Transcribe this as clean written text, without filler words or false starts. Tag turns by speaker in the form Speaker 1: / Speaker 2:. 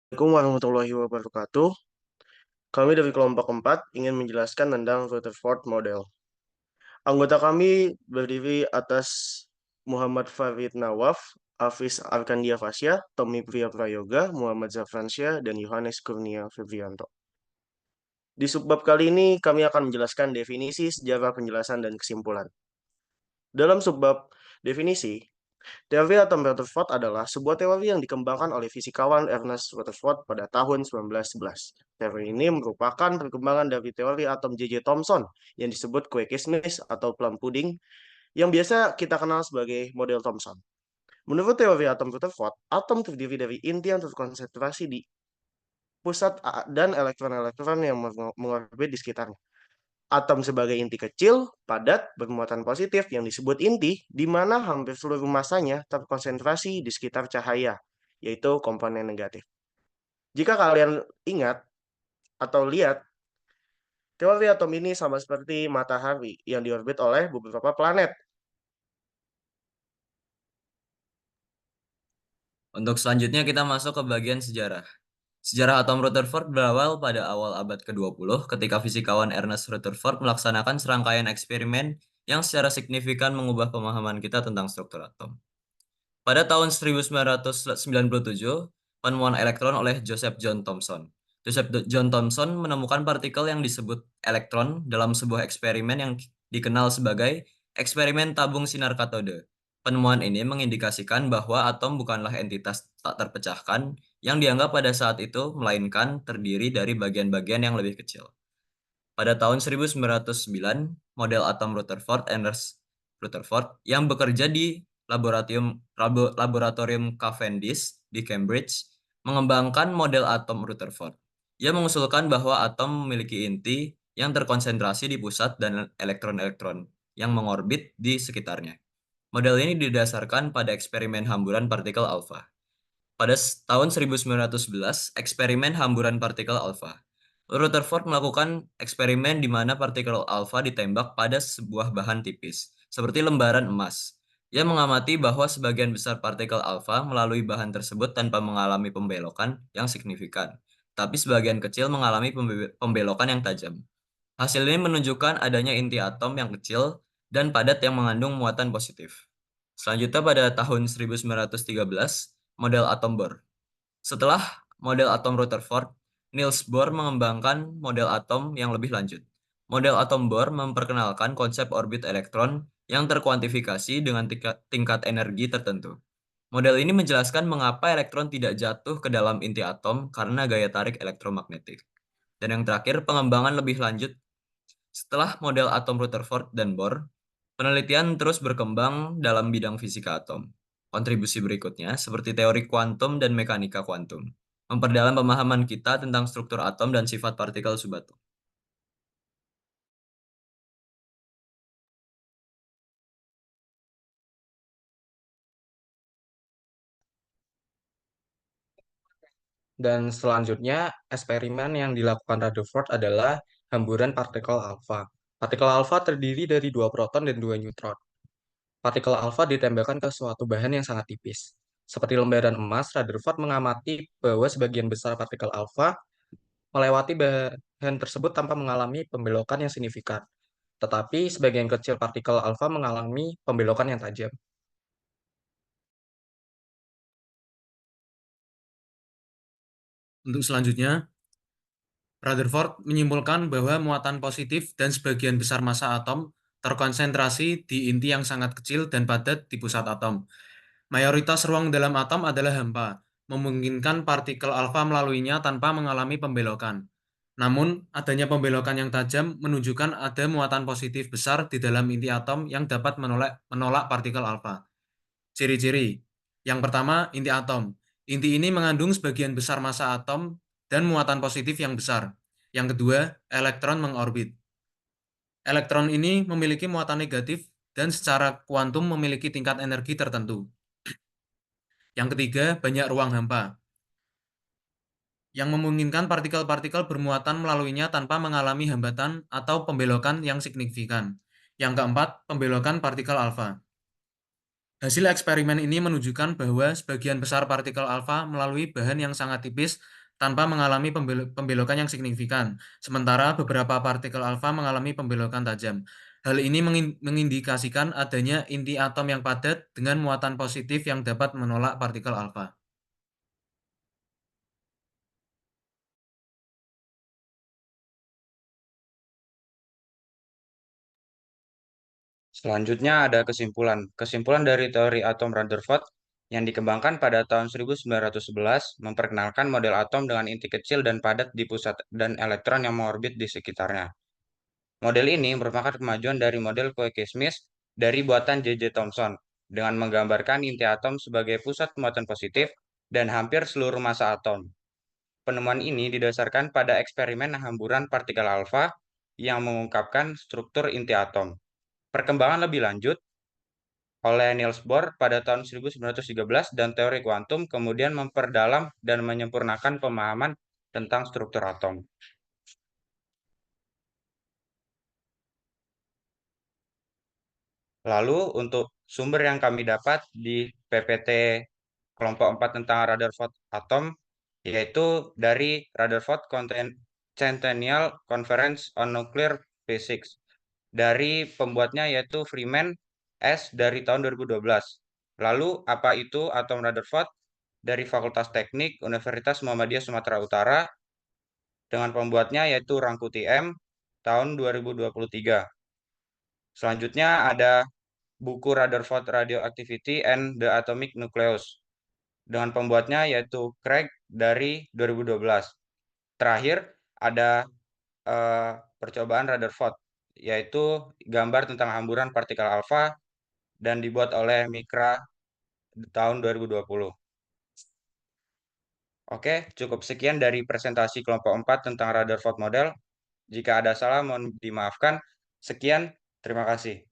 Speaker 1: Assalamualaikum warahmatullahi wabarakatuh. Kami dari kelompok 4 ingin menjelaskan tentang Rutherford model. Anggota kami berdiri atas Muhammad Farid Nawaf, Hafiz Arkandia Fasya, Tommy Priya Prayoga, Muhammad Zafransyah, dan Yohanes Kurnia Febrianto. Di subbab kali ini kami akan menjelaskan definisi, sejarah penjelasan, dan kesimpulan. Dalam subbab definisi, teori atom Rutherford adalah sebuah teori yang dikembangkan oleh fisikawan Ernest Rutherford pada tahun 1911. Teori ini merupakan perkembangan dari teori atom J.J. Thomson yang disebut kue kismis atau plum pudding yang biasa kita kenal sebagai model Thomson. Menurut teori atom Rutherford, atom terdiri dari inti yang terkonsentrasi di pusat dan elektron-elektron yang mengorbit di sekitarnya. Atom sebagai inti kecil, padat, bermuatan positif yang disebut inti, di mana hampir seluruh masanya terkonsentrasi di sekitar cahaya, yaitu komponen negatif. Jika kalian ingat atau lihat, teori atom ini sama seperti matahari yang diorbit oleh beberapa planet.
Speaker 2: Untuk selanjutnya kita masuk ke bagian sejarah. Sejarah atom Rutherford berawal pada awal abad ke-20 ketika fisikawan Ernest Rutherford melaksanakan serangkaian eksperimen yang secara signifikan mengubah pemahaman kita tentang struktur atom. Pada tahun 1997, penemuan elektron oleh Joseph John Thomson. Joseph John Thomson menemukan partikel yang disebut elektron dalam sebuah eksperimen yang dikenal sebagai eksperimen tabung sinar katode. Penemuan ini mengindikasikan bahwa atom bukanlah entitas tak terpecahkan yang dianggap pada saat itu, melainkan terdiri dari bagian-bagian yang lebih kecil. Pada tahun 1909, model atom Rutherford Ernest Rutherford yang bekerja di laboratorium Cavendish di Cambridge mengembangkan model atom Rutherford. Ia mengusulkan bahwa atom memiliki inti yang terkonsentrasi di pusat dan elektron-elektron yang mengorbit di sekitarnya. Model ini didasarkan pada eksperimen hamburan partikel alfa. Pada tahun 1911, eksperimen hamburan partikel alfa. Rutherford melakukan eksperimen di mana partikel alfa ditembak pada sebuah bahan tipis, seperti lembaran emas. Ia mengamati bahwa sebagian besar partikel alfa melalui bahan tersebut tanpa mengalami pembelokan yang signifikan, tapi sebagian kecil mengalami pembelokan yang tajam. Hasil ini menunjukkan adanya inti atom yang kecil dan padat yang mengandung muatan positif. Selanjutnya pada tahun 1913, model atom Bohr. Setelah model atom Rutherford, Niels Bohr mengembangkan model atom yang lebih lanjut. Model atom Bohr memperkenalkan konsep orbit elektron yang terkuantifikasi dengan tingkat energi tertentu. Model ini menjelaskan mengapa elektron tidak jatuh ke dalam inti atom karena gaya tarik elektromagnetik. Dan yang terakhir, pengembangan lebih lanjut. Setelah model atom Rutherford dan Bohr, penelitian terus berkembang dalam bidang fisika atom. Kontribusi berikutnya seperti teori kuantum dan mekanika kuantum, memperdalam pemahaman kita tentang struktur atom dan sifat partikel subatom.
Speaker 3: Dan selanjutnya, eksperimen yang dilakukan Rutherford adalah hamburan partikel alfa. Partikel alfa terdiri dari dua proton dan dua neutron. Partikel alfa ditembakkan ke suatu bahan yang sangat tipis. Seperti lembaran emas, Rutherford mengamati bahwa sebagian besar partikel alfa melewati bahan tersebut tanpa mengalami pembelokan yang signifikan. Tetapi sebagian kecil partikel alfa mengalami pembelokan yang tajam.
Speaker 4: Untuk selanjutnya, Rutherford menyimpulkan bahwa muatan positif dan sebagian besar massa atom terkonsentrasi di inti yang sangat kecil dan padat di pusat atom. Mayoritas ruang dalam atom adalah hampa, memungkinkan partikel alfa melaluinya tanpa mengalami pembelokan. Namun, adanya pembelokan yang tajam menunjukkan ada muatan positif besar di dalam inti atom yang dapat menolak partikel alfa. Ciri-ciri. Yang pertama, inti atom. Inti ini mengandung sebagian besar massa atom dan muatan positif yang besar. Yang kedua, elektron mengorbit. Elektron ini memiliki muatan negatif dan secara kuantum memiliki tingkat energi tertentu. Yang ketiga, banyak ruang hampa, yang memungkinkan partikel-partikel bermuatan melaluinya tanpa mengalami hambatan atau pembelokan yang signifikan. Yang keempat, pembelokan partikel alfa. Hasil eksperimen ini menunjukkan bahwa sebagian besar partikel alfa melalui bahan yang sangat tipis tanpa mengalami pembelokan yang signifikan, sementara beberapa partikel alfa mengalami pembelokan tajam. Hal ini mengindikasikan adanya inti atom yang padat dengan muatan positif yang dapat menolak partikel alfa.
Speaker 3: Selanjutnya ada kesimpulan. Kesimpulan dari teori atom Rutherford yang dikembangkan pada tahun 1911 memperkenalkan model atom dengan inti kecil dan padat di pusat dan elektron yang mengorbit di sekitarnya. Model ini merupakan kemajuan dari model Koike-Smith dari buatan J.J. Thomson dengan menggambarkan inti atom sebagai pusat muatan positif dan hampir seluruh massa atom. Penemuan ini didasarkan pada eksperimen hamburan partikel alfa yang mengungkapkan struktur inti atom. Perkembangan lebih lanjut oleh Niels Bohr pada tahun 1913 dan teori kuantum kemudian memperdalam dan menyempurnakan pemahaman tentang struktur atom. Lalu untuk sumber yang kami dapat di PPT kelompok 4 tentang Rutherford atom yaitu dari Rutherford Centennial Conference on Nuclear Physics. Dari pembuatnya yaitu Freeman S dari tahun 2012. Lalu apa itu atom Rutherford? Dari Fakultas Teknik Universitas Muhammadiyah Sumatera Utara dengan pembuatnya yaitu Rangkuti M tahun 2023. Selanjutnya ada buku Rutherford Radioactivity and the Atomic Nucleus dengan pembuatnya yaitu Craig dari 2012. Terakhir ada percobaan Rutherford yaitu gambar tentang hamburan partikel alfa dan dibuat oleh Mikra tahun 2020. Oke, cukup sekian dari presentasi kelompok 4 tentang Rutherford model. Jika ada salah mohon dimaafkan. Sekian, terima kasih.